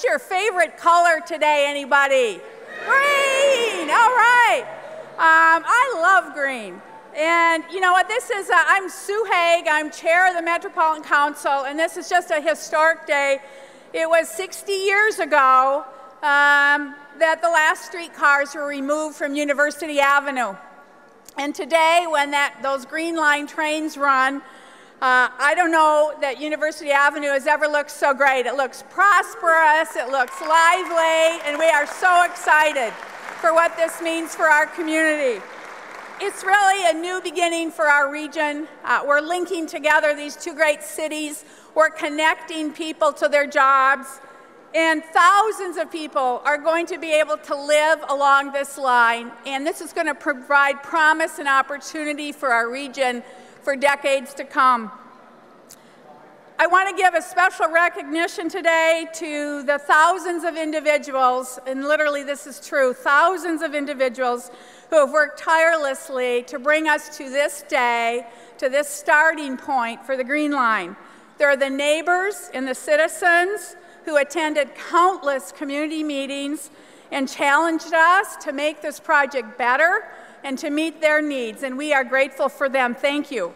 your favorite color today, anybody? Green, all right. I love green. And you know what, this is, I'm Sue Haig, I'm chair of the Metropolitan Council, and this is just a historic day. It was 60 years ago that the last streetcars were removed from University Avenue. And today, when those Green Line trains run, I don't know that University Avenue has ever looked so great. It looks prosperous, it looks lively, and we are so excited for what this means for our community. It's really a new beginning for our region. We're linking together these two great cities. We're connecting people to their jobs. And thousands of people are going to be able to live along this line. And this is going to provide promise and opportunity for our region for decades to come. I want to give a special recognition today to the thousands of individuals, and literally this is true, thousands of individuals who have worked tirelessly to bring us to this day, to this starting point for the Green Line. There are the neighbors and the citizens who attended countless community meetings and challenged us to make this project better and to meet their needs, and we are grateful for them. Thank you.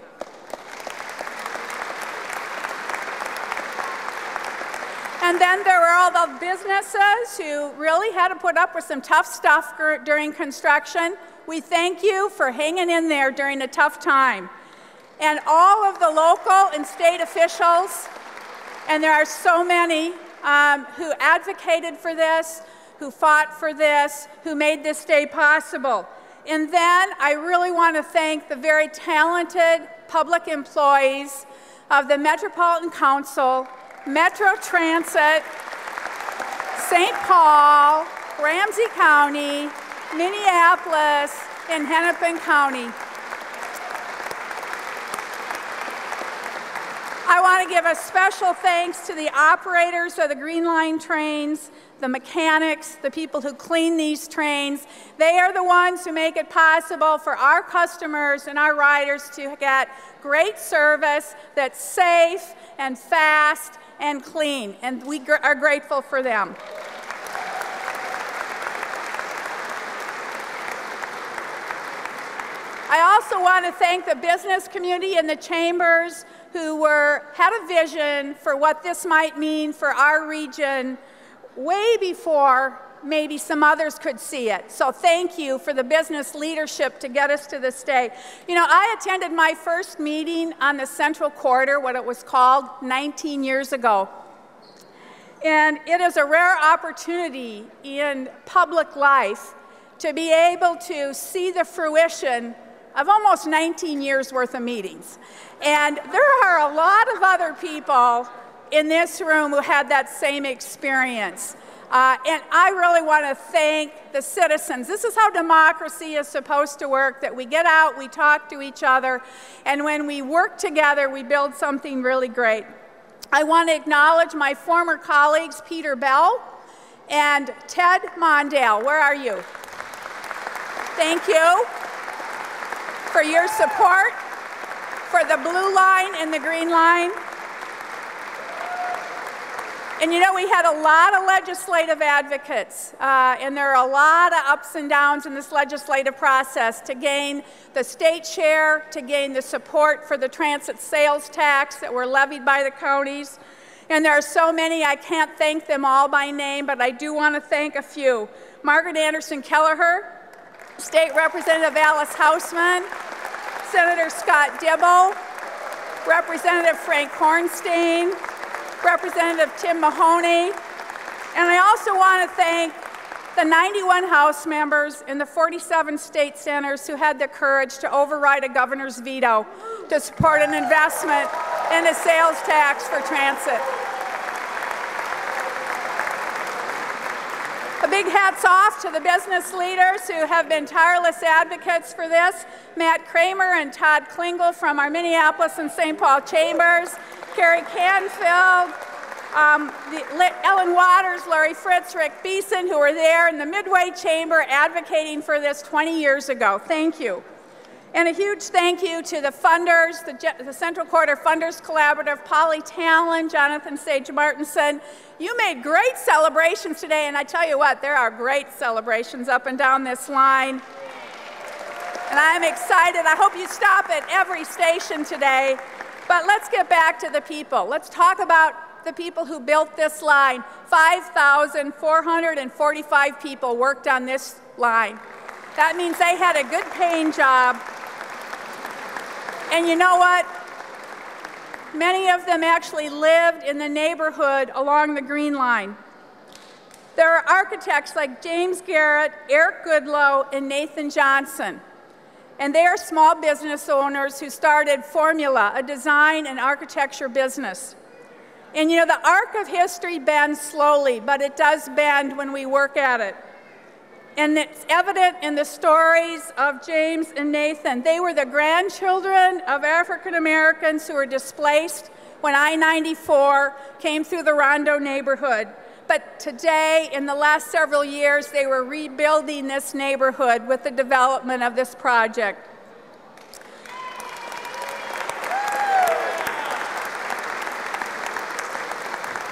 And then there were all the businesses who really had to put up with some tough stuff during construction. We thank you for hanging in there during a tough time. And all of the local and state officials, and there are so many who advocated for this, who fought for this, who made this day possible. And then I really want to thank the very talented public employees of the Metropolitan Council, Metro Transit, St. Paul, Ramsey County, Minneapolis, and Hennepin County. I want to give a special thanks to the operators of the Green Line trains, the mechanics, the people who clean these trains. They are the ones who make it possible for our customers and our riders to get great service that's safe and fast and clean, and we are grateful for them. I also want to thank the business community and the chambers who had a vision for what this might mean for our region way before maybe some others could see it. So thank you for the business leadership to get us to this day. You know, I attended my first meeting on the Central Corridor, what it was called, 19 years ago. And it is a rare opportunity in public life to be able to see the fruition of almost 19 years worth of meetings. And there are a lot of other people in this room who had that same experience. And I really want to thank the citizens. This is how democracy is supposed to work, that we get out, we talk to each other, and when we work together, we build something really great. I want to acknowledge my former colleagues, Peter Bell and Ted Mondale. Where are you? Thank you for your support for the Blue Line and the Green Line. And you know, we had a lot of legislative advocates, and there are a lot of ups and downs in this legislative process to gain the state share, to gain the support for the transit sales tax that were levied by the counties. And there are so many, I can't thank them all by name, but I do want to thank a few. Margaret Anderson Kelleher, State Representative Alice Hausman, Senator Scott Dibble, Representative Frank Hornstein, Representative Tim Mahoney, and I also want to thank the 91 House members and the 47 state senators who had the courage to override a governor's veto to support an investment in a sales tax for transit. A big hats off to the business leaders who have been tireless advocates for this. Matt Kramer and Todd Klingel from our Minneapolis and St. Paul chambers, Carrie Canfield, Ellen Waters, Larry Fritz, Rick Beeson, who were there in the Midway Chamber advocating for this 20 years ago. Thank you. And a huge thank you to the funders, the Central Quarter Funders Collaborative, Polly Talon, Jonathan Sage Martinson. You made great celebrations today, and I tell you what, there are great celebrations up and down this line. And I'm excited. I hope you stop at every station today. But let's get back to the people. Let's talk about the people who built this line. 5,445 people worked on this line. That means they had a good paying job. And you know what? Many of them actually lived in the neighborhood along the Green Line. There are architects like James Garrett, Eric Goodlow, and Nathan Johnson. And they are small business owners who started Formula, a design and architecture business. And you know, the arc of history bends slowly, but it does bend when we work at it. And it's evident in the stories of James and Nathan. They were the grandchildren of African Americans who were displaced when I-94 came through the Rondo neighborhood. But today, in the last several years, they were rebuilding this neighborhood with the development of this project.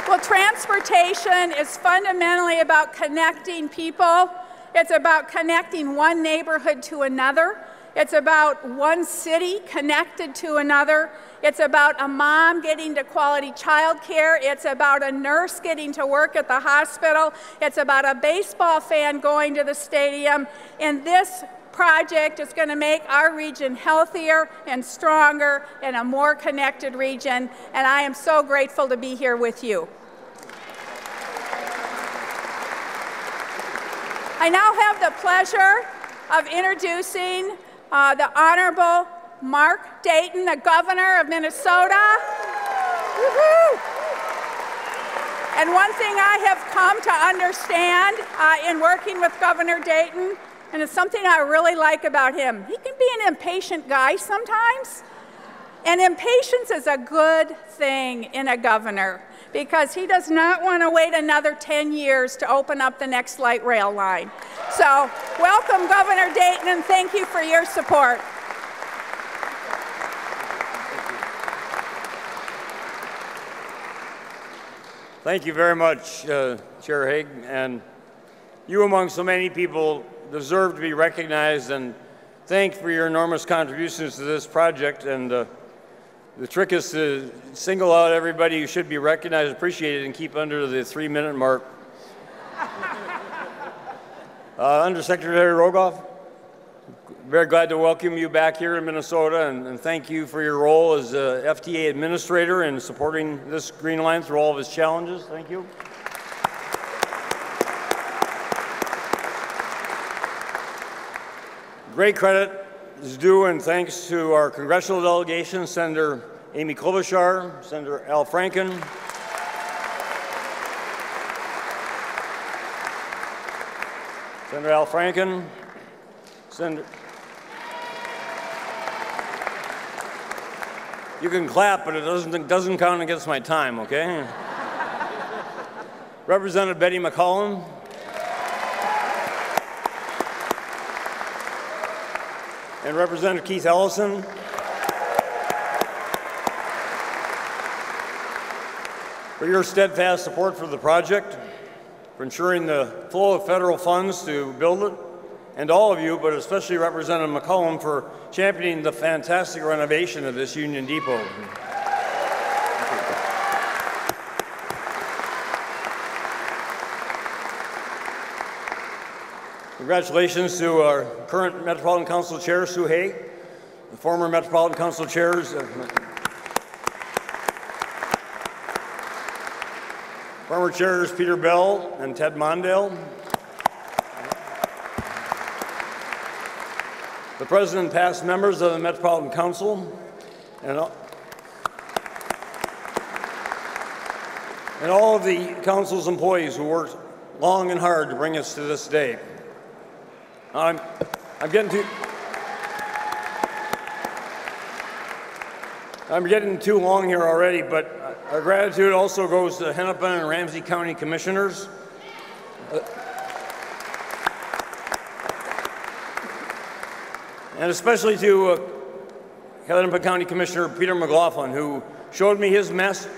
Well, transportation is fundamentally about connecting people. It's about connecting one neighborhood to another. It's about one city connected to another. It's about a mom getting to quality child care. It's about a nurse getting to work at the hospital. It's about a baseball fan going to the stadium. And this project is going to make our region healthier and stronger and a more connected region. And I am so grateful to be here with you. I now have the pleasure of introducing the Honorable Mark Dayton, the Governor of Minnesota. Woo-hoo. And one thing I have come to understand in working with Governor Dayton, and it's something I really like about him, he can be an impatient guy sometimes. And impatience is a good thing in a governor, because he does not want to wait another 10 years to open up the next light rail line. So welcome, Governor Dayton, and thank you for your support. Thank you very much, Chair Haig. And you, among so many people, deserve to be recognized and thanked for your enormous contributions to this project. And the trick is to single out everybody who should be recognized, appreciated, and keep under the 3-minute mark. Undersecretary Rogoff, very glad to welcome you back here in Minnesota, and thank you for your role as FTA administrator in supporting this Green Line through all of its challenges. Thank you. Great credit is due and thanks to our congressional delegation, Senator Amy Klobuchar, Senator Al Franken, Senator Al Franken, Senator. You can clap, but it doesn't count against my time, okay? Representative Betty McCollum. And Representative Keith Ellison. For your steadfast support for the project, for ensuring the flow of federal funds to build it, and all of you, but especially Representative McCollum, for championing the fantastic renovation of this Union Depot. Congratulations to our current Metropolitan Council Chair, Sue Haig, the former Metropolitan Council Chairs, former Chairs Peter Bell and Ted Mondale, the President and past members of the Metropolitan Council, and all of the Council's employees who worked long and hard to bring us to this day. I'm getting too long here already, but our gratitude also goes to Hennepin and Ramsey County Commissioners. And especially to Hennepin County Commissioner Peter McLaughlin, who showed me his master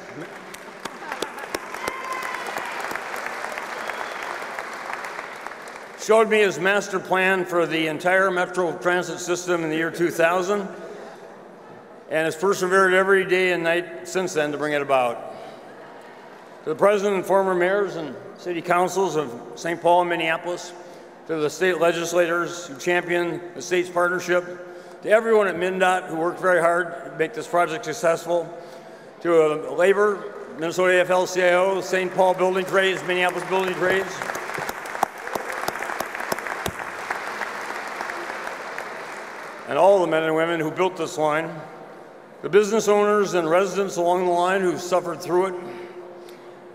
plan for the entire Metro transit system in the year 2000, and has persevered every day and night since then to bring it about. To the President and former mayors and city councils of St. Paul and Minneapolis, to the state legislators who championed the state's partnership, to everyone at MnDOT who worked very hard to make this project successful, to labor, Minnesota AFL-CIO, St. Paul Building Trades, Minneapolis Building Trades, and all the men and women who built this line, the business owners and residents along the line who suffered through it,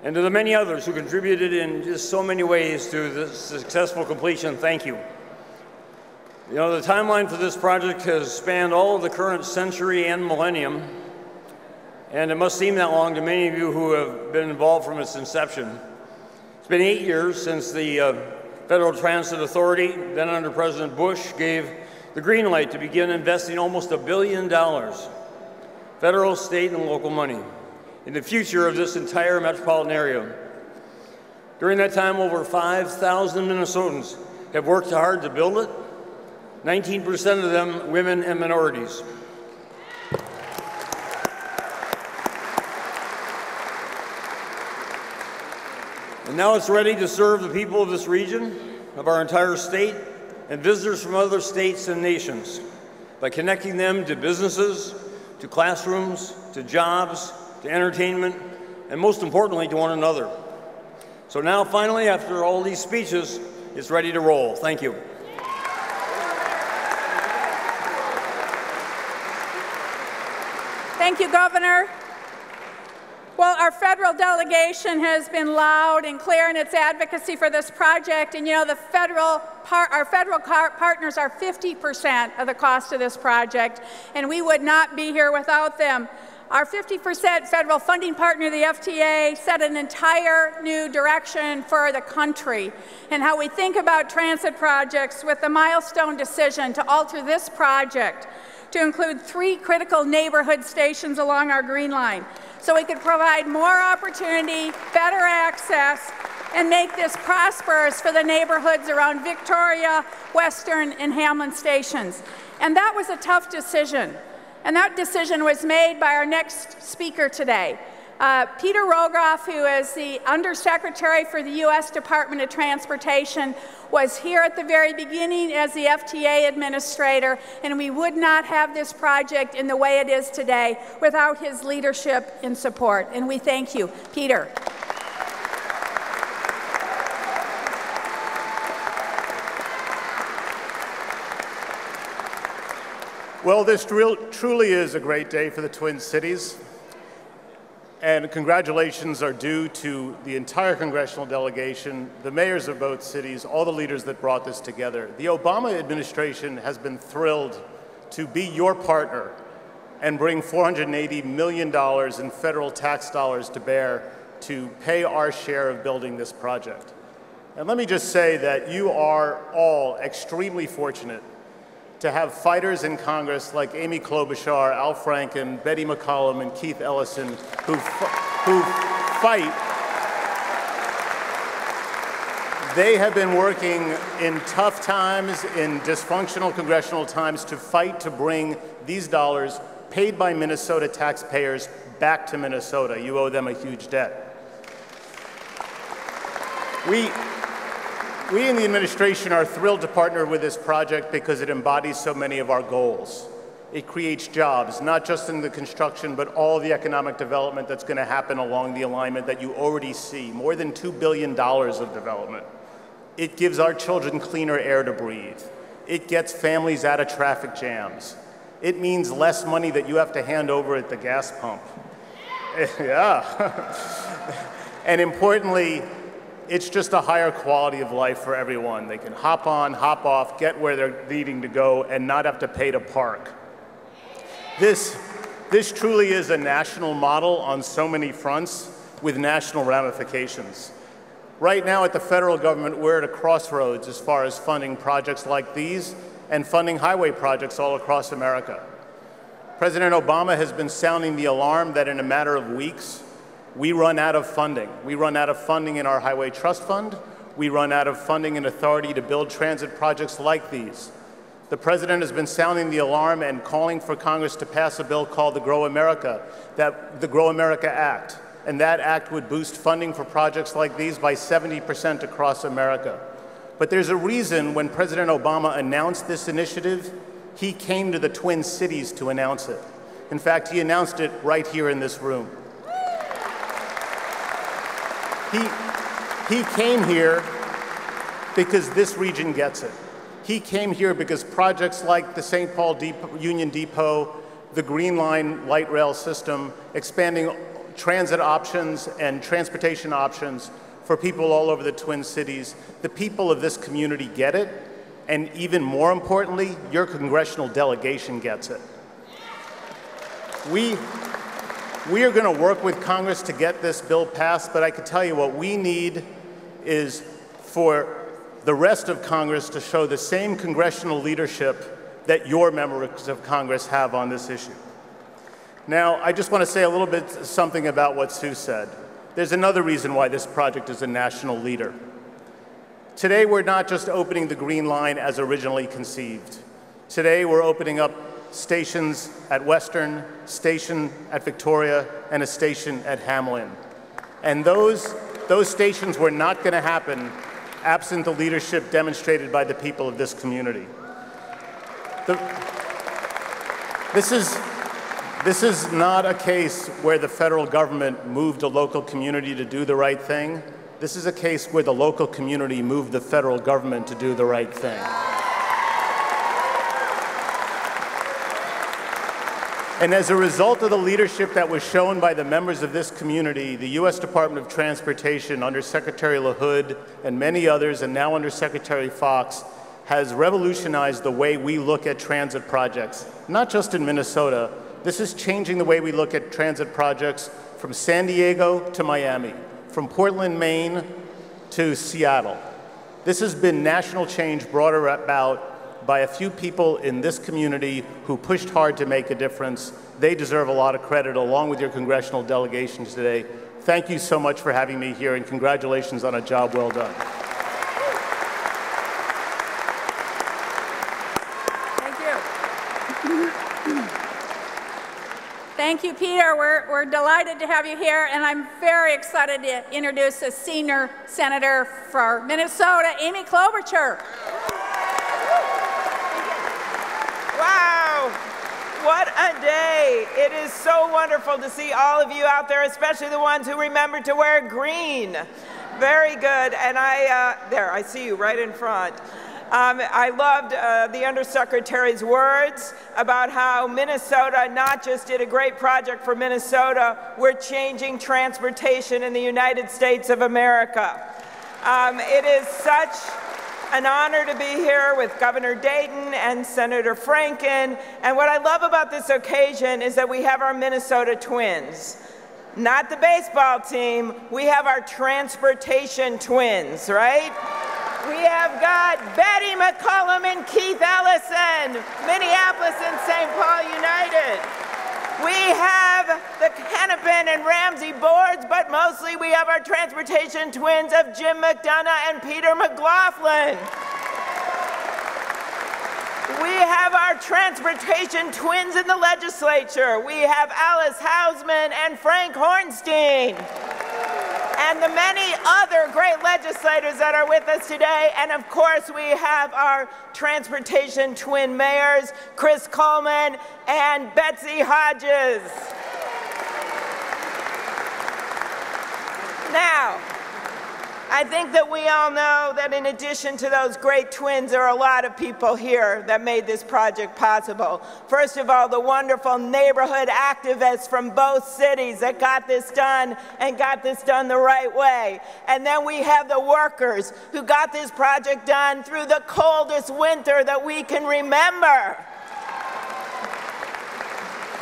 and to the many others who contributed in just so many ways to this successful completion, thank you. You know, the timeline for this project has spanned all of the current century and millennium, and it must seem that long to many of you who have been involved from its inception. It's been 8 years since the Federal Transit Authority, then under President Bush, gave the green light to begin investing almost $1 billion, federal, state, and local money, in the future of this entire metropolitan area. During that time, over 5,000 Minnesotans have worked hard to build it, 19% of them women and minorities. And now it's ready to serve the people of this region, of our entire state, and visitors from other states and nations by connecting them to businesses, to classrooms, to jobs, to entertainment, and most importantly, to one another. So now, finally, after all these speeches, it's ready to roll. Thank you. Thank you, Governor. Well, our federal delegation has been loud and clear in its advocacy for this project, and you know, our federal partners are 50% of the cost of this project, and we would not be here without them. Our 50% federal funding partner, the FTA, set an entire new direction for the country and how we think about transit projects, with the milestone decision to alter this project to include 3 critical neighborhood stations along our Green Line, so we could provide more opportunity, better access, and make this prosperous for the neighborhoods around Victoria, Western, and Hamlin stations. And that was a tough decision. And that decision was made by our next speaker today. Peter Rogoff, who is the Undersecretary for the U.S. Department of Transportation, was here at the very beginning as the FTA administrator, and we would not have this project in the way it is today without his leadership and support. And we thank you, Peter. Well, this truly is a great day for the Twin Cities, and congratulations are due to the entire congressional delegation, the mayors of both cities, all the leaders that brought this together. The Obama administration has been thrilled to be your partner and bring $480 million in federal tax dollars to bear to pay our share of building this project. And let me just say that you are all extremely fortunate to have fighters in Congress like Amy Klobuchar, Al Franken, Betty McCollum, and Keith Ellison who fight. They have been working in tough times, in dysfunctional congressional times, to fight to bring these dollars paid by Minnesota taxpayers back to Minnesota. You owe them a huge debt. We in the administration are thrilled to partner with this project because it embodies so many of our goals. It creates jobs, not just in the construction, but all the economic development that's going to happen along the alignment that you already see, more than $2 billion of development. It gives our children cleaner air to breathe. It gets families out of traffic jams. It means less money that you have to hand over at the gas pump. Yeah. And importantly, it's just a higher quality of life for everyone. They can hop on, hop off, get where they're needing to go, and not have to pay to park. This truly is a national model on so many fronts with national ramifications. Right now at the federal government, we're at a crossroads as far as funding projects like these, and funding highway projects all across America. President Obama has been sounding the alarm that in a matter of weeks, we run out of funding. We run out of funding in our Highway Trust Fund. We run out of funding and authority to build transit projects like these. The President has been sounding the alarm and calling for Congress to pass a bill called the Grow America Act. And that act would boost funding for projects like these by 70% across America. But there's a reason when President Obama announced this initiative, he came to the Twin Cities to announce it. In fact, he announced it right here in this room. He came here because this region gets it. He came here because projects like the St. Paul Union Depot, the Green Line light rail system, expanding transit options and transportation options for people all over the Twin Cities, the people of this community get it, and even more importantly, your congressional delegation gets it. We are going to work with Congress to get this bill passed, but I can tell you what we need is for the rest of Congress to show the same congressional leadership that your members of Congress have on this issue. Now, I just want to say a little bit something about what Sue said. There's another reason why this project is a national leader. Today, we're not just opening the Green Line as originally conceived. Today, we're opening up stations at Western, station at Victoria, and a station at Hamlin. And those stations were not going to happen absent the leadership demonstrated by the people of this community. This is not a case where the federal government moved a local community to do the right thing. This is a case where the local community moved the federal government to do the right thing. And as a result of the leadership that was shown by the members of this community, the U.S. Department of Transportation under Secretary LaHood and many others, and now under Secretary Fox, has revolutionized the way we look at transit projects, not just in Minnesota. This is changing the way we look at transit projects from San Diego to Miami, from Portland, Maine to Seattle. This has been national change brought about by a few people in this community who pushed hard to make a difference. They deserve a lot of credit, along with your congressional delegations today. Thank you so much for having me here, and congratulations on a job well done. Thank you. Thank you, Peter. We're delighted to have you here, and I'm very excited to introduce a senior senator for Minnesota, Amy Klobuchar. Wow, what a day. It is so wonderful to see all of you out there, especially the ones who remembered to wear green. Very good, and I see you right in front. I loved the Undersecretary's words about how Minnesota not just did a great project for Minnesota, we're changing transportation in the United States of America. It is such an honor to be here with Governor Dayton and Senator Franken. And what I love about this occasion is that we have our Minnesota twins. Not the baseball team, we have our transportation twins, right? We have got Betty McCollum and Keith Ellison, Minneapolis and St. Paul United. We have the Hennepin and Ramsey boards, but mostly we have our transportation twins of Jim McDonough and Peter McLaughlin. We have our transportation twins in the legislature. We have Alice Hausman and Frank Hornstein. And the many other great legislators that are with us today. And of course, we have our transportation twin mayors, Chris Coleman and Betsy Hodges. Now, I think that we all know that in addition to those great twins, there are a lot of people here that made this project possible. First of all, the wonderful neighborhood activists from both cities that got this done and got this done the right way. And then we have the workers who got this project done through the coldest winter that we can remember.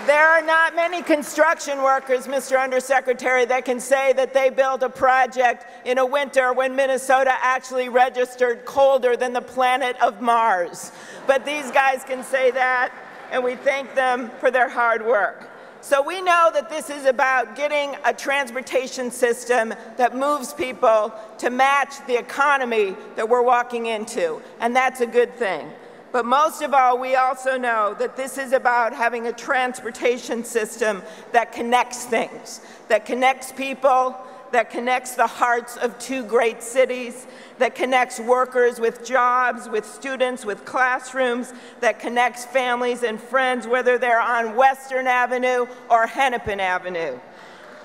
There are not many construction workers, Mr. Undersecretary, that can say that they built a project in a winter when Minnesota actually registered colder than the planet of Mars. But these guys can say that, and we thank them for their hard work. So we know that this is about getting a transportation system that moves people to match the economy that we're walking into, and that's a good thing. But most of all, we also know that this is about having a transportation system that connects things, that connects people, that connects the hearts of two great cities, that connects workers with jobs, with students, with classrooms, that connects families and friends, whether they're on Western Avenue or Hennepin Avenue.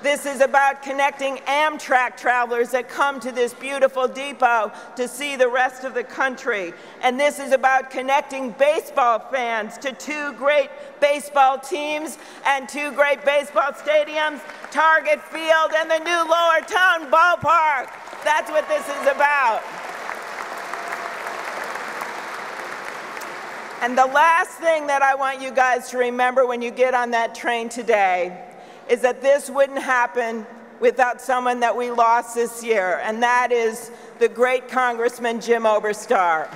This is about connecting Amtrak travelers that come to this beautiful depot to see the rest of the country. And this is about connecting baseball fans to two great baseball teams and two great baseball stadiums, Target Field and the new Lower Town Ballpark. That's what this is about. And the last thing that I want you guys to remember when you get on that train today is that this wouldn't happen without someone that we lost this year, and that is the great Congressman Jim Oberstar.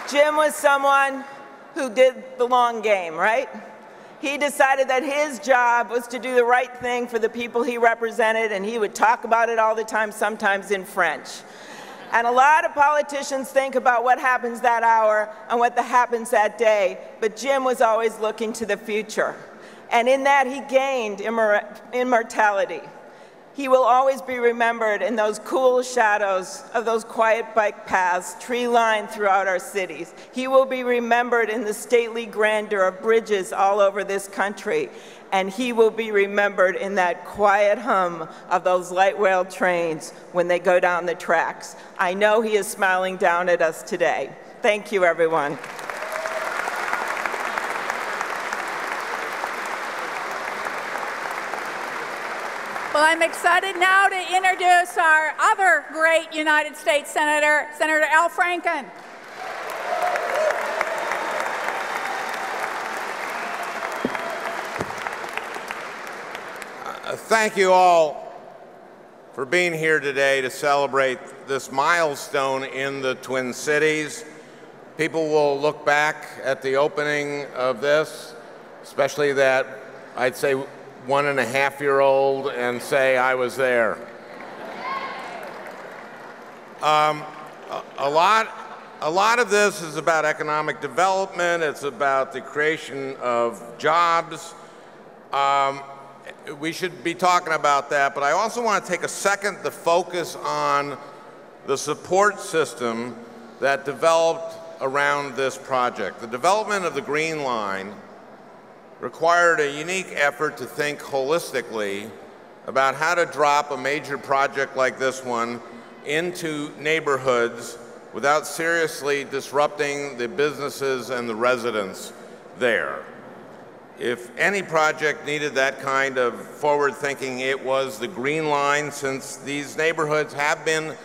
Jim was someone who did the long game, right? He decided that his job was to do the right thing for the people he represented, and he would talk about it all the time, sometimes in French. And a lot of politicians think about what happens that hour and what happens that day, but Jim was always looking to the future. And in that, he gained immortality. He will always be remembered in those cool shadows of those quiet bike paths, tree-lined throughout our cities. He will be remembered in the stately grandeur of bridges all over this country. And he will be remembered in that quiet hum of those light rail trains when they go down the tracks. I know he is smiling down at us today. Thank you, everyone. Well, I'm excited now to introduce our other great United States Senator, Senator Al Franken. Thank you all for being here today to celebrate this milestone in the Twin Cities. People will look back at the opening of this, especially that, I'd say, 1.5-year-old, and say, I was there. A lot of this is about economic development. It's about the creation of jobs. We should be talking about that, but I also want to take a second to focus on the support system that developed around this project. The development of the Green Line required a unique effort to think holistically about how to drop a major project like this one into neighborhoods without seriously disrupting the businesses and the residents there. If any project needed that kind of forward thinking, it was the Green Line, since these neighborhoods have been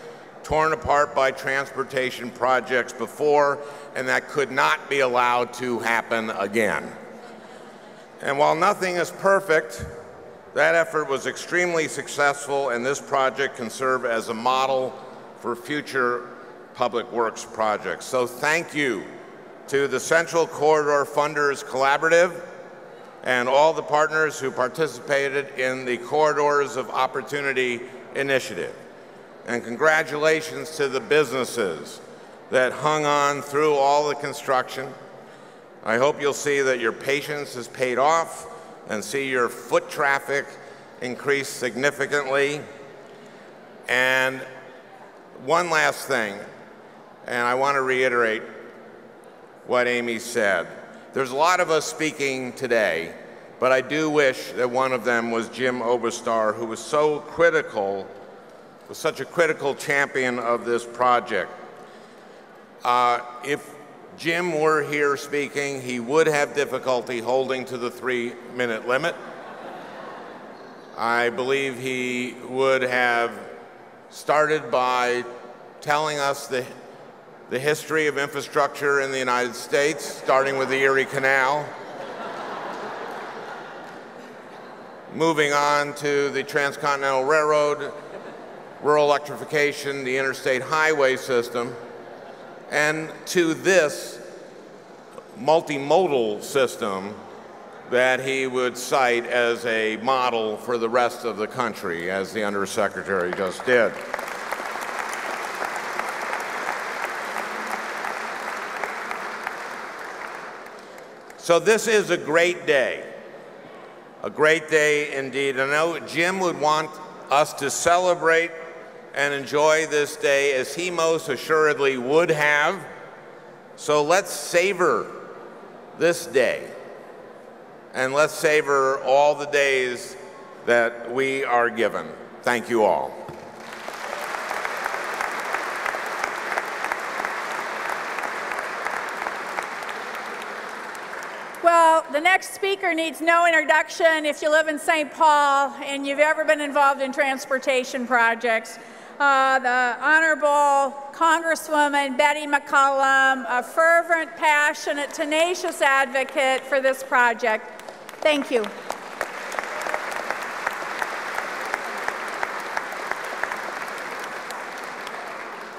torn apart by transportation projects before, and that could not be allowed to happen again. And while nothing is perfect, that effort was extremely successful, and this project can serve as a model for future public works projects. So thank you to the Central Corridor Funders Collaborative and all the partners who participated in the Corridors of Opportunity initiative. And congratulations to the businesses that hung on through all the construction. I hope you'll see that your patience has paid off and see your foot traffic increase significantly. And one last thing, and I want to reiterate what Amy said. There's a lot of us speaking today, but I do wish that one of them was Jim Oberstar, who was so critical, was such a critical champion of this project. If Jim were here speaking, he would have difficulty holding to the 3-minute limit. I believe he would have started by telling us the history of infrastructure in the United States, starting with the Erie Canal, moving on to the Transcontinental Railroad, rural electrification, the interstate highway system, and to this multimodal system that he would cite as a model for the rest of the country, as the Undersecretary just did. So this is a great day indeed. I know Jim would want us to celebrate and enjoy this day as he most assuredly would have. So let's savor this day, and let's savor all the days that we are given. Thank you all. Well, the next speaker needs no introduction if you live in St. Paul and you've ever been involved in transportation projects. The Honorable Congresswoman Betty McCollum, a fervent, passionate, tenacious advocate for this project. Thank you.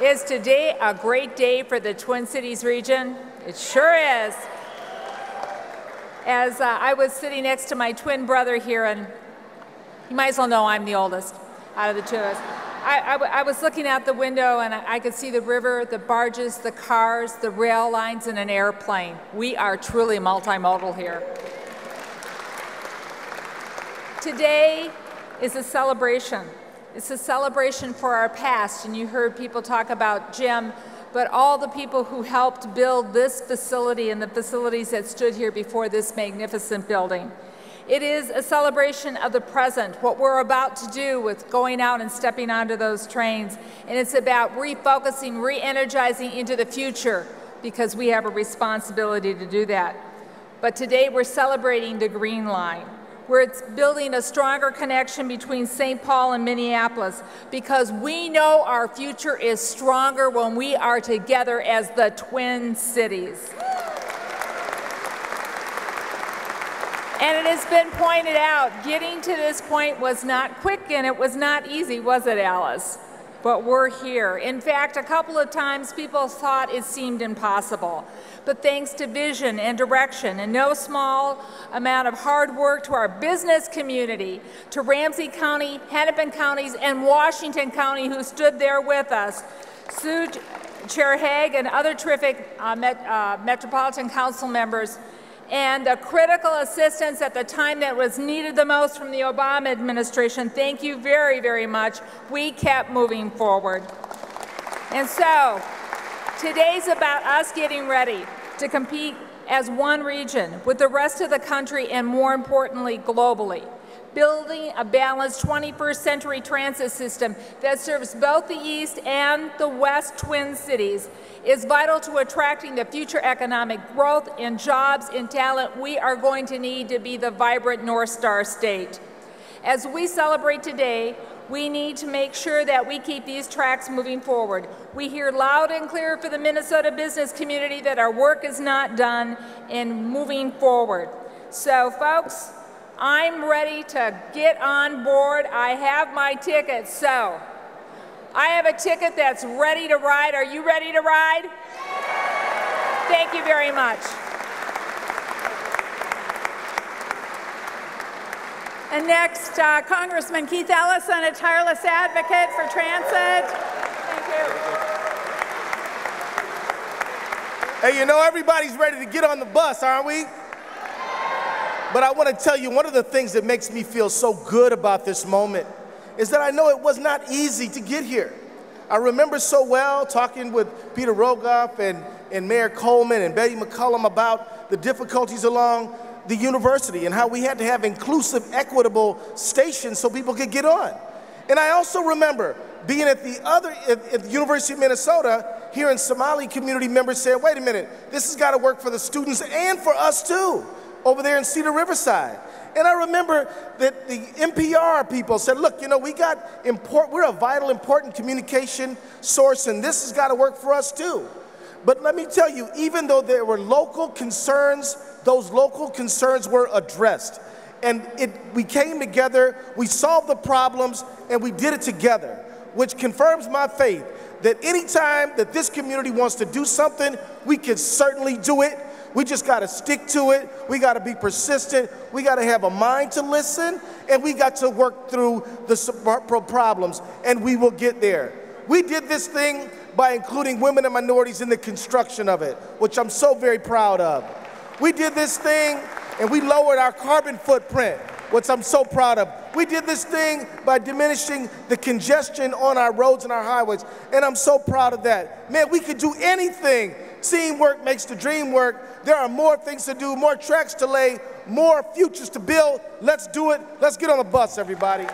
Is today a great day for the Twin Cities region? It sure is. As I was sitting next to my twin brother here, and you might as well know I'm the oldest out of the two of us. I was looking out the window and I could see the river, the barges, the cars, the rail lines, and an airplane. We are truly multimodal here. Today is a celebration. It's a celebration for our past, and you heard people talk about Jim, but all the people who helped build this facility and the facilities that stood here before this magnificent building. It is a celebration of the present, what we're about to do with going out and stepping onto those trains, and it's about refocusing, re-energizing into the future, because we have a responsibility to do that. But today we're celebrating the Green Line. We're building a stronger connection between St. Paul and Minneapolis, because we know our future is stronger when we are together as the Twin Cities. And it has been pointed out, getting to this point was not quick and it was not easy, was it, Alice? But we're here. In fact, a couple of times people thought it seemed impossible. But thanks to vision and direction and no small amount of hard work to our business community, to Ramsey County, Hennepin counties, and Washington County who stood there with us, Sue, Chair Haig, and other terrific Metropolitan Council members, and the critical assistance at the time that was needed the most from the Obama administration. Thank you very, very much. We kept moving forward. And so, today's about us getting ready to compete as one region with the rest of the country and, more importantly, globally. Building a balanced 21st century transit system that serves both the East and the West Twin Cities is vital to attracting the future economic growth and jobs and talent we are going to need to be the vibrant North Star state. As we celebrate today, we need to make sure that we keep these tracks moving forward. We hear loud and clear for the Minnesota business community that our work is not done in moving forward. So, folks, I'm ready to get on board. I have my ticket, so I have a ticket that's ready to ride. Are you ready to ride? Thank you very much. And next, Congressman Keith Ellison, a tireless advocate for transit. Thank you. Hey, you know, everybody's ready to get on the bus, aren't we? But I want to tell you, one of the things that makes me feel so good about this moment is that I know it was not easy to get here. I remember so well talking with Peter Rogoff and Mayor Coleman and Betty McCollum about the difficulties along the university and how we had to have inclusive, equitable stations so people could get on. And I also remember being at the University of Minnesota, hearing Somali community members say, wait a minute, this has got to work for the students and for us too, over there in Cedar Riverside. And I remember that the NPR people said, look, you know, we're a vital, important communication source, and this has got to work for us too. But let me tell you, even though there were local concerns, those local concerns were addressed. And we came together, we solved the problems, and we did it together, which confirms my faith that anytime that this community wants to do something, we can certainly do it. We just got to stick to it. We got to be persistent. We got to have a mind to listen, and we got to work through the problems, and we will get there. We did this thing by including women and minorities in the construction of it, which I'm so very proud of. We did this thing, and we lowered our carbon footprint, which I'm so proud of. We did this thing by diminishing the congestion on our roads and our highways, and I'm so proud of that. Man, we could do anything. Teamwork makes the dream work. There are more things to do, more tracks to lay, more futures to build. Let's do it. Let's get on the bus, everybody.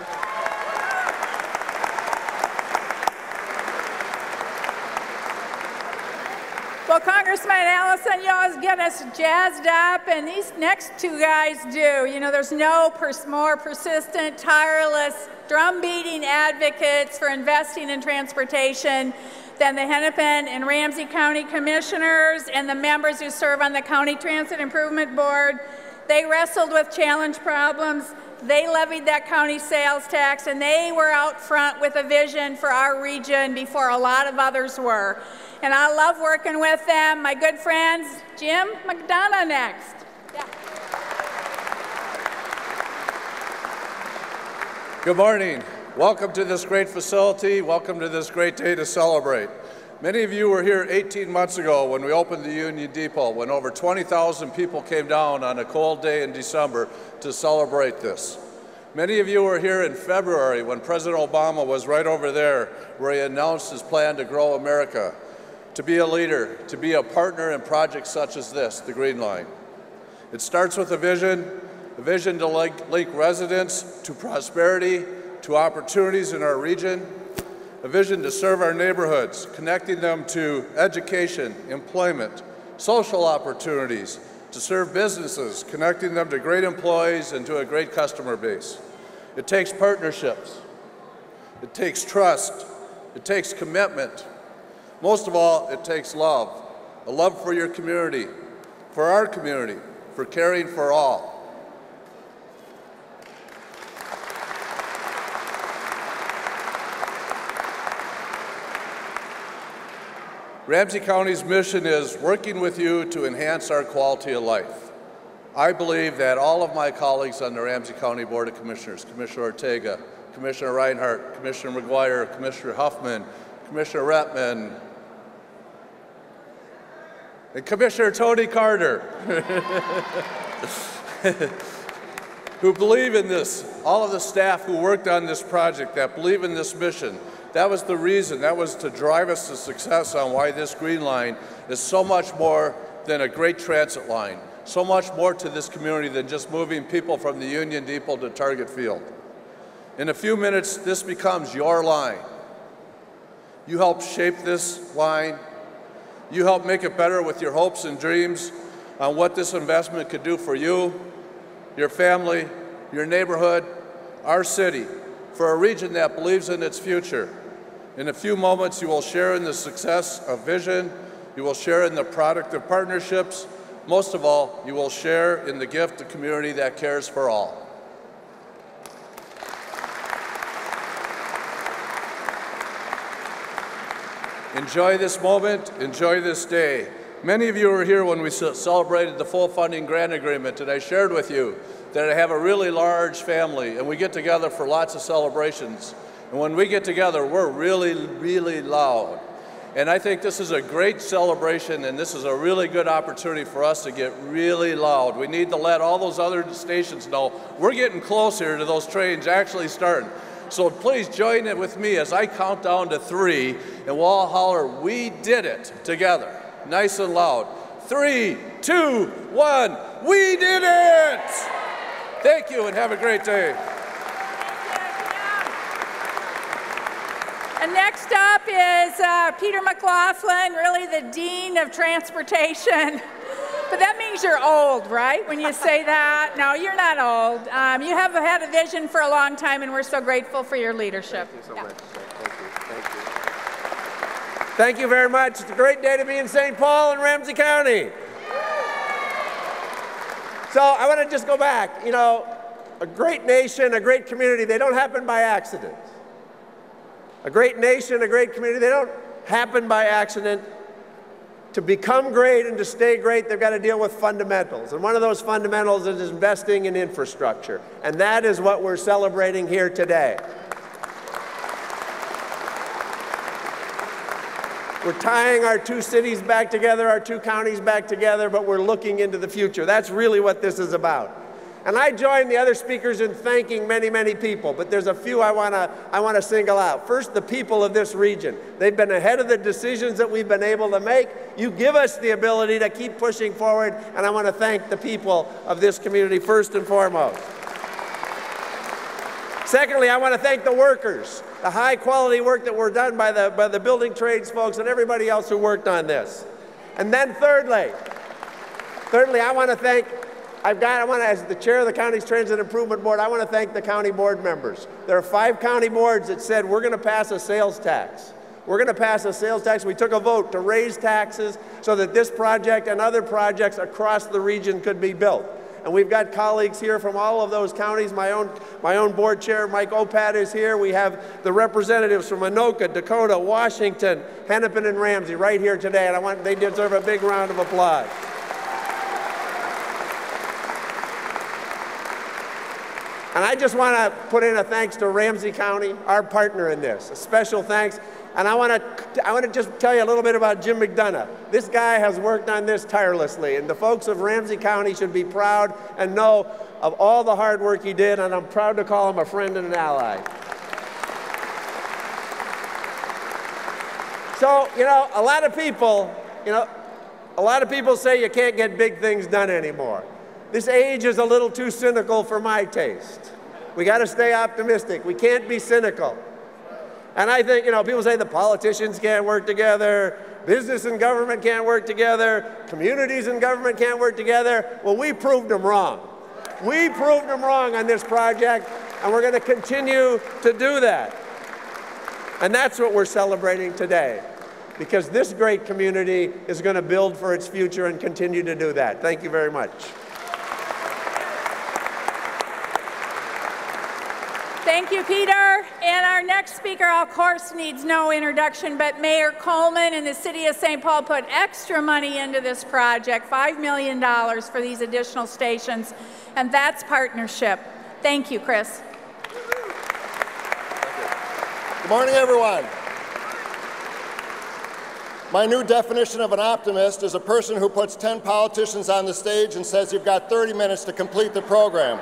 Well, Congressman Allison, you always get us jazzed up, and these next two guys do. You know, there's no more persistent, tireless, drum-beating advocates for investing in transportation than the Hennepin and Ramsey County Commissioners and the members who serve on the County Transit Improvement Board. They wrestled with challenge problems. They levied that county sales tax, and they were out front with a vision for our region before a lot of others were. And I love working with them. My good friends, Jim McDonough next. Yeah. Good morning. Welcome to this great facility. Welcome to this great day to celebrate. Many of you were here 18 months ago when we opened the Union Depot, when over 20,000 people came down on a cold day in December to celebrate this. Many of you were here in February when President Obama was right over there, where he announced his plan to grow America, to be a leader, to be a partner in projects such as this, the Green Line. It starts with a vision to link residents to prosperity, to opportunities in our region, a vision to serve our neighborhoods, connecting them to education, employment, social opportunities, to serve businesses, connecting them to great employees and to a great customer base. It takes partnerships. It takes trust. It takes commitment. Most of all, it takes love, a love for your community, for our community, for caring for all. Ramsey County's mission is working with you to enhance our quality of life. I believe that all of my colleagues on the Ramsey County Board of Commissioners, Commissioner Ortega, Commissioner Reinhardt, Commissioner McGuire, Commissioner Huffman, Commissioner Rettman, and Commissioner Tony Carter, who believe in this, all of the staff who worked on this project that believe in this mission. That was the reason, that was to drive us to success on why this Green Line is so much more than a great transit line, so much more to this community than just moving people from the Union Depot to Target Field. In a few minutes, this becomes your line. You help shape this line. You help make it better with your hopes and dreams on what this investment could do for you, your family, your neighborhood, our city, for a region that believes in its future. In a few moments, you will share in the success of vision. You will share in the product of partnerships. Most of all, you will share in the gift of community that cares for all. Enjoy this moment, enjoy this day. Many of you were here when we celebrated the full funding grant agreement, and I shared with you that I have a really large family, and we get together for lots of celebrations. And when we get together, we're really, really loud. And I think this is a great celebration, and this is a really good opportunity for us to get really loud. We need to let all those other stations know we're getting closer to those trains actually starting. So please join in with me as I count down to 3, and we'll all holler, "We did it," together, nice and loud. 3, 2, 1, we did it! Thank you, and have a great day. And next up is Peter McLaughlin, really the Dean of Transportation. But that means you're old, right? When you say that? No, you're not old. You have had a vision for a long time, and we're so grateful for your leadership. Thank you so much. Thank you. Thank you. Thank you very much. It's a great day to be in St. Paul and Ramsey County. So I want to just go back. You know, a great nation, a great community, they don't happen by accident. A great nation, a great community, they don't happen by accident. To become great and to stay great, they've got to deal with fundamentals. And one of those fundamentals is investing in infrastructure. And that is what we're celebrating here today. We're tying our two cities back together, our two counties back together, but we're looking into the future. That's really what this is about. And I join the other speakers in thanking many, many people, but there's a few I want to single out. First, the people of this region. They've been ahead of the decisions that we've been able to make. You give us the ability to keep pushing forward, and I want to thank the people of this community first and foremost. Secondly, I want to thank the workers, the high-quality work that were done by the building trades folks and everybody else who worked on this. And then thirdly, I want to thank as the chair of the county's Transit Improvement Board, I want to thank the county board members. There are 5 county boards that said we're going to pass a sales tax. We're going to pass a sales tax. We took a vote to raise taxes so that this project and other projects across the region could be built. And we've got colleagues here from all of those counties. My own board chair, Mike Opad, is here. We have the representatives from Anoka, Dakota, Washington, Hennepin, and Ramsey right here today. And they deserve a big round of applause. And I just want to put in a thanks to Ramsey County, our partner in this. A special thanks. And I want to just tell you a little bit about Jim McDonough. This guy has worked on this tirelessly, and the folks of Ramsey County should be proud and know of all the hard work he did, and I'm proud to call him a friend and an ally. So, you know, a lot of people say you can't get big things done anymore. This age is a little too cynical for my taste. We got to stay optimistic. We can't be cynical. And I think, you know, people say the politicians can't work together, business and government can't work together, communities and government can't work together. Well, we proved them wrong. We proved them wrong on this project, and we're going to continue to do that. And that's what we're celebrating today, because this great community is going to build for its future and continue to do that. Thank you very much. Thank you, Peter. And our next speaker, of course, needs no introduction, but Mayor Coleman and the City of St. Paul put extra money into this project, $5 million for these additional stations, and that's partnership. Thank you, Chris. Good morning, everyone. My new definition of an optimist is a person who puts 10 politicians on the stage and says you've got 30 minutes to complete the program.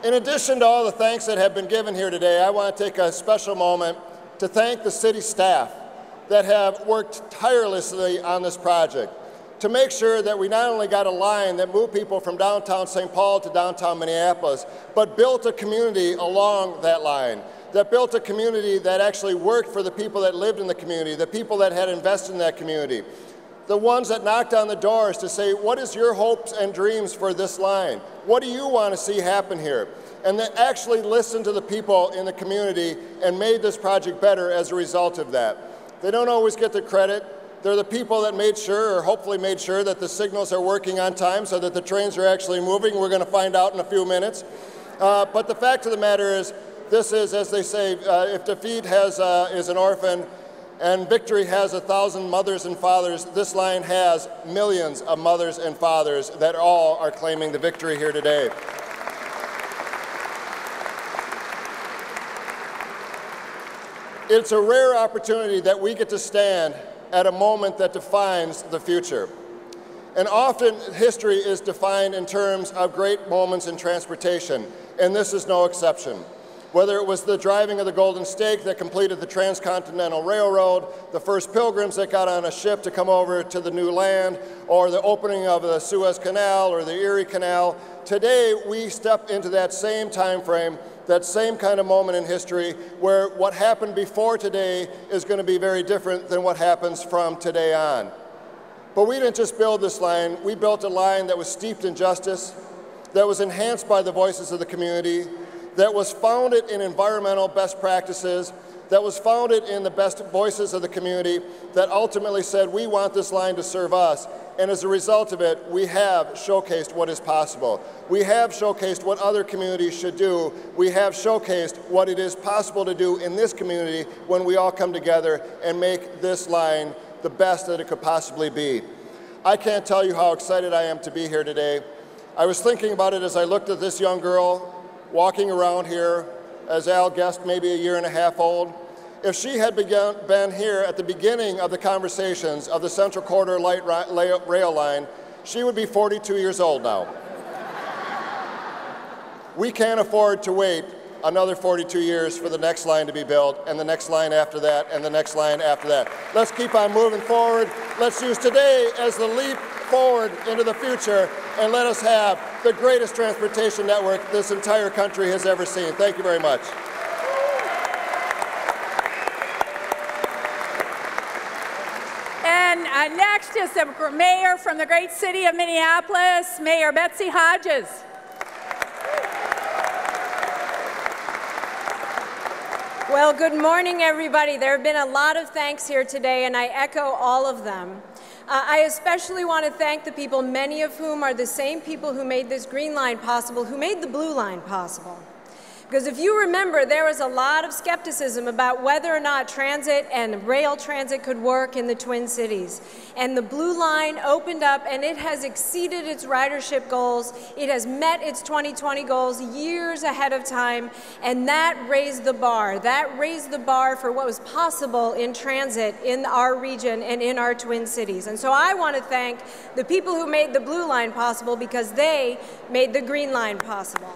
In addition to all the thanks that have been given here today, I want to take a special moment to thank the city staff that have worked tirelessly on this project to make sure that we not only got a line that moved people from downtown St. Paul to downtown Minneapolis, but built a community along that line, that built a community that actually worked for the people that lived in the community, the people that had invested in that community, the ones that knocked on the doors to say, what is your hopes and dreams for this line? What do you want to see happen here? And that actually listened to the people in the community and made this project better as a result of that. They don't always get the credit. They're the people that made sure, or hopefully made sure, that the signals are working on time so that the trains are actually moving. We're going to find out in a few minutes. But the fact of the matter is, this is, as they say, if defeat is an orphan, and victory has 1,000 mothers and fathers, this line has millions of mothers and fathers that all are claiming the victory here today. It's a rare opportunity that we get to stand at a moment that defines the future. And often history is defined in terms of great moments in transportation, and this is no exception. Whether it was the driving of the Golden Stake that completed the Transcontinental Railroad, the first pilgrims that got on a ship to come over to the new land, or the opening of the Suez Canal or the Erie Canal, today we step into that same time frame, that same kind of moment in history where what happened before today is going to be very different than what happens from today on. But we didn't just build this line, we built a line that was steeped in justice, that was enhanced by the voices of the community, that was founded in environmental best practices, that was founded in the best voices of the community, that ultimately said, we want this line to serve us. And as a result of it, we have showcased what is possible. We have showcased what other communities should do. We have showcased what it is possible to do in this community when we all come together and make this line the best that it could possibly be. I can't tell you how excited I am to be here today. I was thinking about it as I looked at this young girl walking around here, as Al guessed, maybe a year and a half old. If she had been here at the beginning of the conversations of the Central Corridor Light Rail Line, she would be 42 years old now. We can't afford to wait another 42 years for the next line to be built, and the next line after that, and the next line after that. Let's keep on moving forward. Let's use today as the leap forward into the future, and let us have the greatest transportation network this entire country has ever seen. Thank you very much. And next is the mayor from the great city of Minneapolis, Mayor Betsy Hodges. Well, good morning, everybody. There have been a lot of thanks here today, and I echo all of them. I especially want to thank the people, many of whom are the same people who made this green line possible, who made the blue line possible. Because if you remember, there was a lot of skepticism about whether or not transit and rail transit could work in the Twin Cities. And the blue line opened up, and it has exceeded its ridership goals. It has met its 2020 goals years ahead of time, and that raised the bar. That raised the bar for what was possible in transit in our region and in our Twin Cities. And so I want to thank the people who made the blue line possible, because they made the green line possible.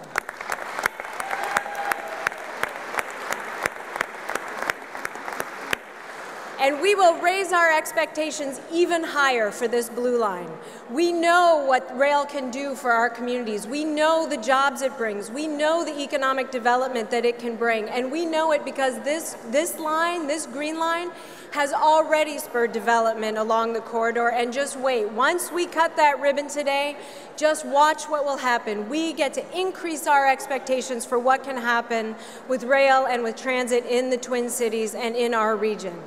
And we will raise our expectations even higher for this blue line. We know what rail can do for our communities. We know the jobs it brings. We know the economic development that it can bring. And we know it because this line, this green line, has already spurred development along the corridor. And just wait, once we cut that ribbon today, just watch what will happen. We get to increase our expectations for what can happen with rail and with transit in the Twin Cities and in our region.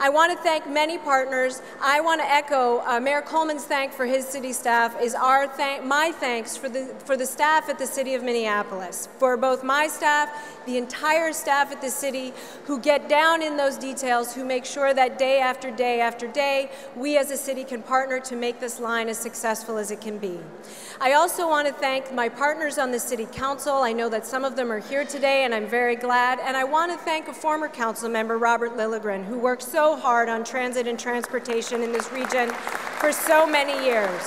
I want to thank many partners. I want to echo Mayor Coleman's thank for his city staff is my thanks for the staff at the City of Minneapolis, for both my staff, the entire staff at the city, who get down in those details, who make sure that day after day after day, we as a city can partner to make this line as successful as it can be. I also want to thank my partners on the City Council. I know that some of them are here today, and I'm very glad. And I want to thank a former council member, Robert Lilligren, who worked so hard on transit and transportation in this region for so many years,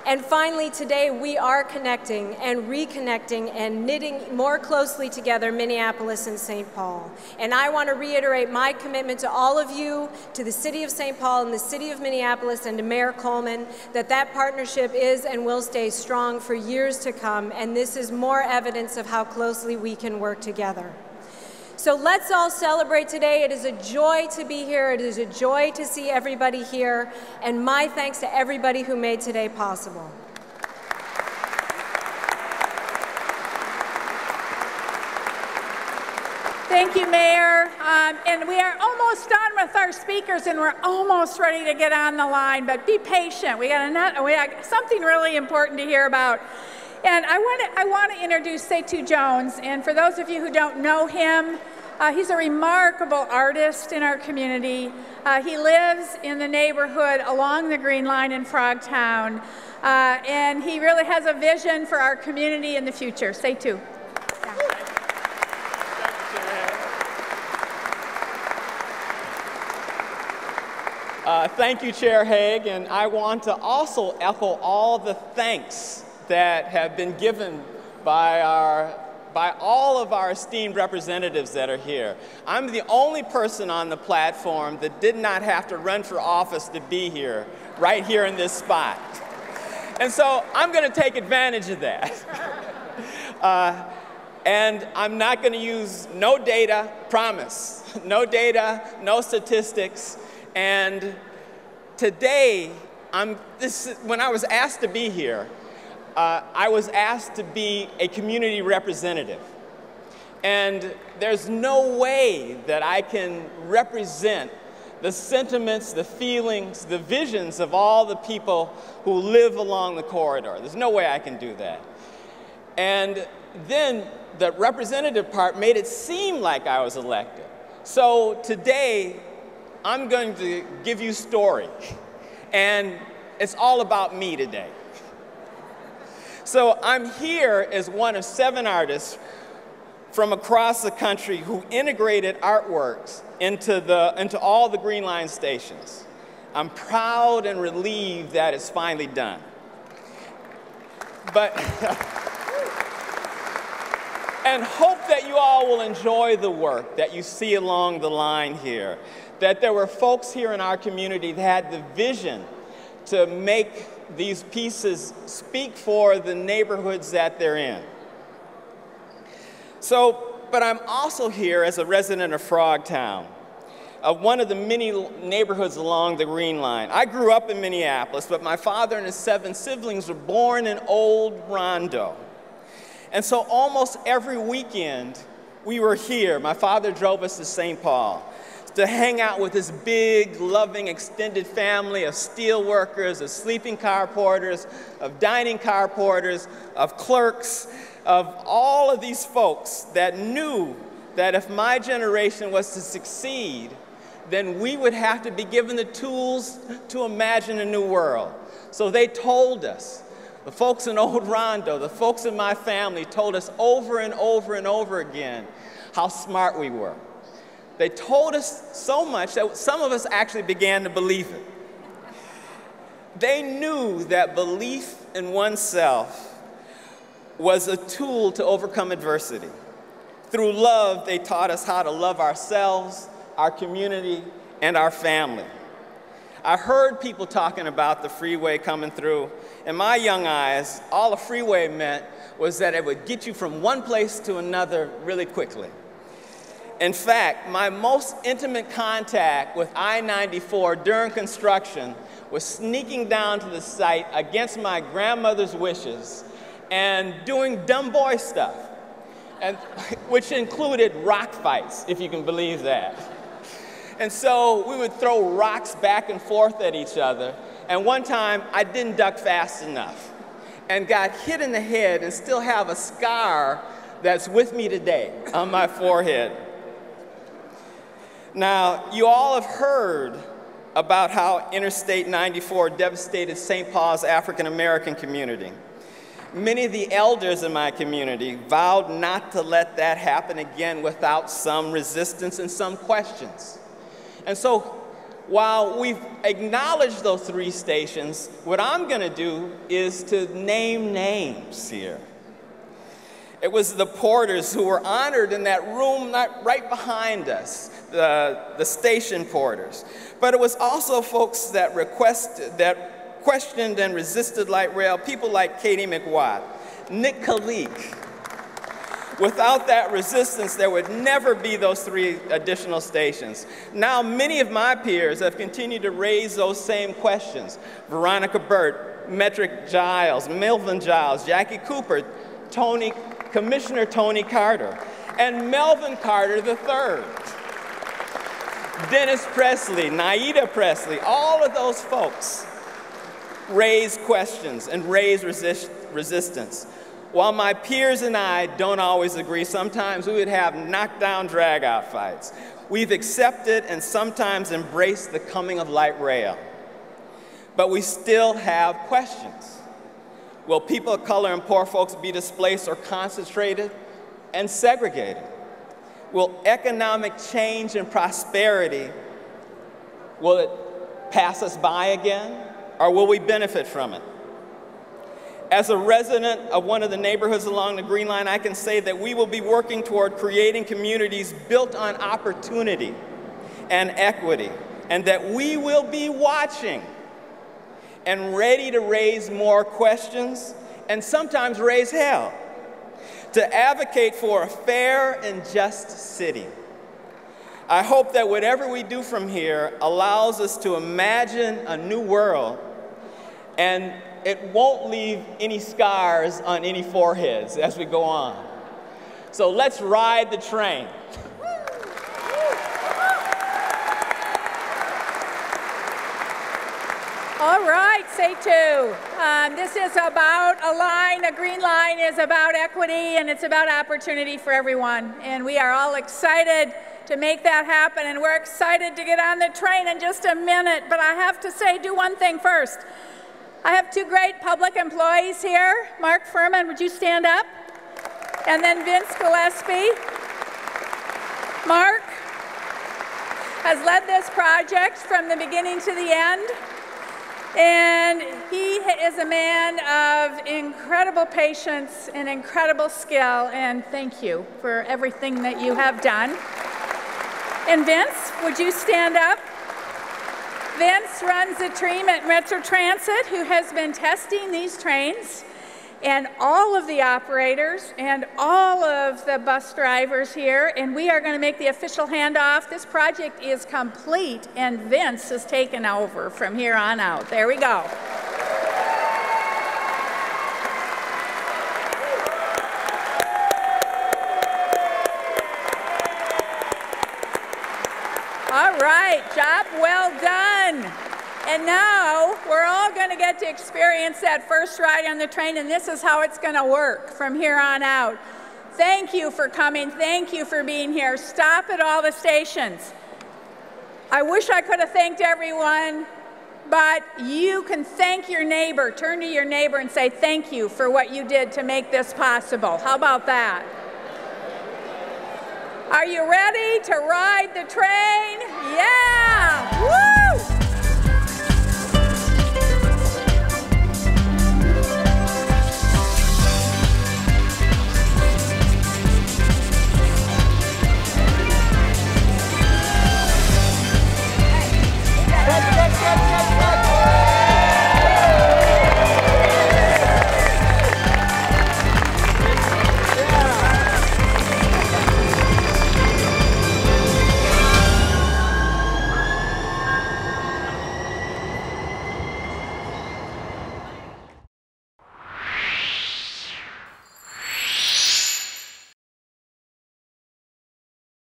And finally, today we are connecting and reconnecting and knitting more closely together Minneapolis and St. Paul. And I want to reiterate my commitment to all of you, to the City of St. Paul and the City of Minneapolis, and to Mayor Coleman, that that partnership is and will stay strong for years to come. And this is more evidence of how closely we can work together. So let's all celebrate today. It is a joy to be here. It is a joy to see everybody here. And my thanks to everybody who made today possible. Thank you, Mayor. And we are almost done with our speakers, and we're almost ready to get on the line, but be patient. We got something really important to hear about. And I want to introduce Setu Jones. And for those of you who don't know him, he's a remarkable artist in our community. He lives in the neighborhood along the Green Line in Frogtown. And he really has a vision for our community in the future. Setu. Thank you, Chair Haig, and I want to also echo all the thanks that have been given by all of our esteemed representatives that are here. I'm the only person on the platform that did not have to run for office to be here, right here in this spot. And so I'm going to take advantage of that. And I'm not going to use no data, promise. No data, no statistics. And today, when I was asked to be here, I was asked to be a community representative. And there's no way that I can represent the sentiments, the feelings, the visions of all the people who live along the corridor. There's no way I can do that. And then the representative part made it seem like I was elected. So today, I'm going to give you a story. And it's all about me today. So I'm here as one of 7 artists from across the country who integrated artworks into all the Green Line stations. I'm proud and relieved that it's finally done. But and hope that you all will enjoy the work that you see along the line here. That there were folks here in our community that had the vision to make these pieces speak for the neighborhoods that they're in. So, but I'm also here as a resident of Frogtown, of one of the many neighborhoods along the Green Line. I grew up in Minneapolis, but my father and his 7 siblings were born in Old Rondo. And so almost every weekend, we were here. My father drove us to St. Paul to hang out with his big, loving, extended family of steel workers, of sleeping car porters, of dining car porters, of clerks, of all of these folks that knew that if my generation was to succeed, then we would have to be given the tools to imagine a new world. So they told us, the folks in Old Rondo, the folks in my family told us over and over and over again how smart we were. They told us so much that some of us actually began to believe it. They knew that belief in oneself was a tool to overcome adversity. Through love, they taught us how to love ourselves, our community, and our family. I heard people talking about the freeway coming through. In my young eyes, all a freeway meant was that it would get you from one place to another really quickly. In fact, my most intimate contact with I-94 during construction was sneaking down to the site against my grandmother's wishes and doing dumb boy stuff, which included rock fights, if you can believe that. And so we would throw rocks back and forth at each other. And one time, I didn't duck fast enough and got hit in the head and still have a scar that's with me today on my forehead. Now, you all have heard about how Interstate 94 devastated St. Paul's African-American community. Many of the elders in my community vowed not to let that happen again without some resistance and some questions. And so, while we've acknowledged those 3 stations, what I'm going to do is to name names here. It was the porters who were honored in that room right behind us, the station porters. But it was also folks that questioned and resisted light rail, people like Katie McWatt, Nick Kalik. Without that resistance, there would never be those 3 additional stations. Now, many of my peers have continued to raise those same questions. Veronica Burt, Metric Giles, Melvin Giles, Jackie Cooper, Commissioner Tony Carter, and Melvin Carter III. Dennis Presley, Naida Presley, all of those folks raise questions and raise resistance. While my peers and I don't always agree, sometimes we would have knockdown, drag-out fights. We've accepted and sometimes embraced the coming of light rail. But we still have questions. Will people of color and poor folks be displaced or concentrated and segregated? Will economic change and prosperity, will it pass us by again, or will we benefit from it? As a resident of one of the neighborhoods along the Green Line, I can say that we will be working toward creating communities built on opportunity and equity, and that we will be watching and ready to raise more questions and sometimes raise hell to advocate for a fair and just city. I hope that whatever we do from here allows us to imagine a new world, and it won't leave any scars on any foreheads as we go on. So let's ride the train. All right, say two. This is about a line, a green line is about equity, and it's about opportunity for everyone. And we are all excited to make that happen, and we're excited to get on the train in just a minute. But I have to say, do one thing first. I have two great public employees here. Mark Furman, would you stand up? And then Vince Gillespie. Mark has led this project from the beginning to the end. And he is a man of incredible patience and incredible skill, and thank you for everything that you have done. And Vince, would you stand up? Vince runs the team at Metro Transit, who has been testing these trains, and all of the operators and all of the bus drivers here, and we are going to make the official handoff. This project is complete, and Vince has taken over from here on out. There we go. All right, job well done. And now we're all going to get to experience that first ride on the train, and this is how it's going to work from here on out. Thank you for coming. Thank you for being here. Stop at all the stations. I wish I could have thanked everyone, but you can thank your neighbor. Turn to your neighbor and say thank you for what you did to make this possible. How about that? Are you ready to ride the train? Yeah! Woo!